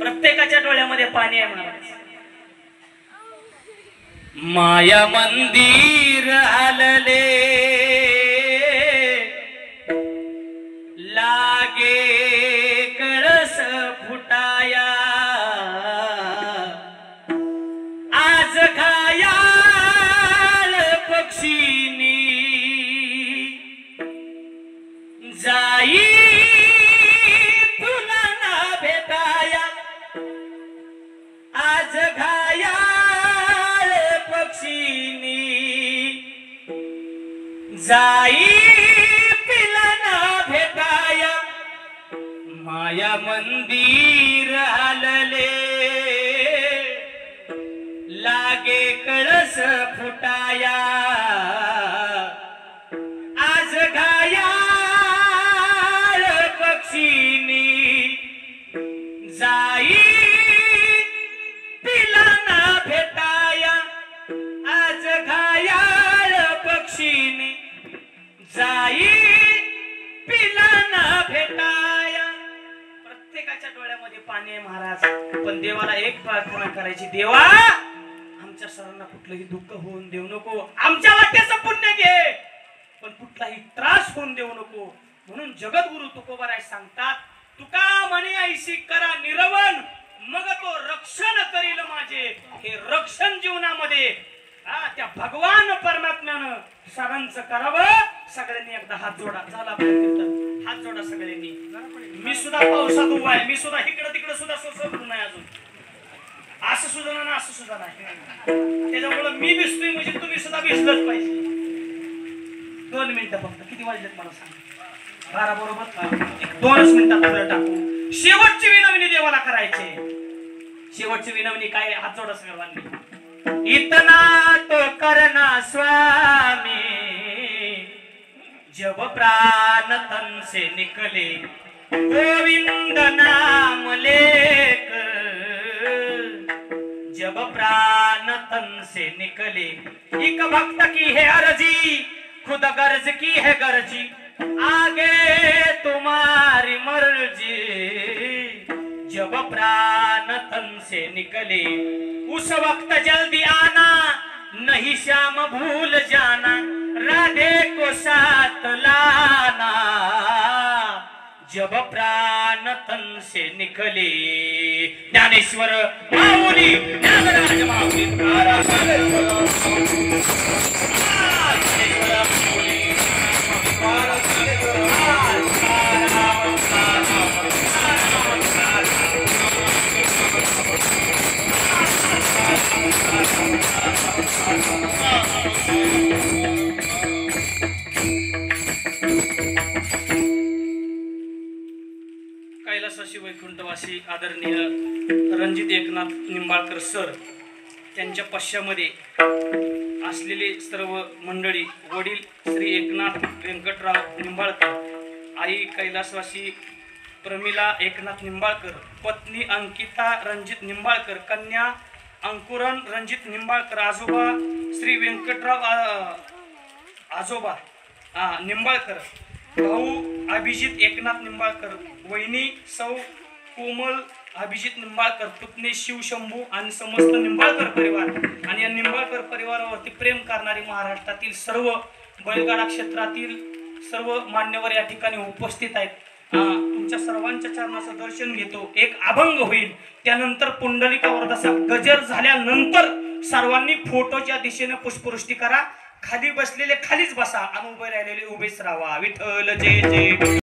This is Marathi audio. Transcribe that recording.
प्रत्येकाच्या डोळ्यामध्ये पाणी आहे महाराज। माया मंदिर आलले लागे कळस फुटाया आज घायाळ पक्षीनी जाई तुला ना भेटाया आज घायाळ पक्षीनी जाई तुला ना भेटाया माया मंदिर आलले लागे कळस फुटाया आज घायाळ पक्षीनी जाई तिला ना भेटाया आज घायाळ पक्षीनी जाई तिला ना भेटाया। प्रत्येकाच्या डोळ्यामध्ये पाणी आहे महाराज, पण देवाला एक प्रार्थना करायची, देवा आमच्या सर्वांना कुठलंही दुःख होऊन देऊ नको, आमच्या वाट्याचं पुण्य घे पण कुठलाही त्रास होऊन देऊ नको। म्हणून जगद्गुरु तुकोबाराय सांगतात, तुका म्हणे ऐशी करा निरवण मग तो रक्षण करील माझे। हे रक्षण जीवनामध्ये त्या भगवान परमात्म्यानं सर्वांचं करावं। सगळ्यांनी एकदा हात जोडा, झाला हात जोडा सगळ्यांनी। मी सुद्धा पावसात उभा आहे, मी सुद्धा इकडे तिकडे सुद्धा सोसवलो नाही अजून, असं सुद्धा ना असं सुद्धा नाही। त्याच्यामुळे मी भिजतोय म्हणजे तुम्ही सुद्धा भिजलंच पाहिजे। 2 मिनिटं फक्त, किती वाजलेत मला सांग? 12 बरोबर, 2 मिनिटात पुढे टाकू। शेवटची विनवणी देवाला करायची, शेवटची विनवणी काय? हात जोडा सर्वांनी। इतना तो करना स्वामी जब प्राण तन से निकले गोविंद नाम लेकर जब प्राण तन से निकले। एक भक्त की है अर्जी खुद गर्ज की है गर्जी आगे तुम्हारी मर्जी जब प्राण तन से निकले उस वक्त जल्दी आना नहीं श्याम भूल जाना राधे को साथ लाना जब प्राण तन से निकले। ज्ञानेश्वर माऊली ज्ञानराज माऊली कैलासवासी वैकुंठवासी आदरणीय रणजित एकनाथ निंबाळकर सर, त्यांच्या पश्चामध्ये असलेले सर्व मंडळी, वडील श्री एकनाथ व्यंकटराव निंबाळकर, आई कैलासवासी प्रमिला एकनाथ निंबाळकर, पत्नी अंकिता रणजित निंबाळकर, कन्या अंकुरण रणजित निंबाळकर, आजोबा श्री व्यंकटराव आजोबा निंबाळकर, भाऊ अभिजित एकनाथ निंबाळकर, वहिनी सौ कोमल अभिजित निंबाळकर, पुतणे शिवशंभू आणि समस्त निंबाळकर परिवार आणि या निंबाळकर परिवारावरती प्रेम करणारी महाराष्ट्रातील सर्व बैलगाडा क्षेत्रातील सर्व मान्यवर या ठिकाणी उपस्थित आहेत। तुमच्या सर्वांच्या चरणाचं दर्शन घेतो। एक अभंग होईल, त्यानंतर पुंडलिकावर जसा गजर झाल्यानंतर सर्वांनी फोटोच्या दिशेने पुष्पवृष्टी करा। खाली बसलेले खालीच बसा आणि उभे राहिलेले उभेच राहा। विठ्ठल जय जय।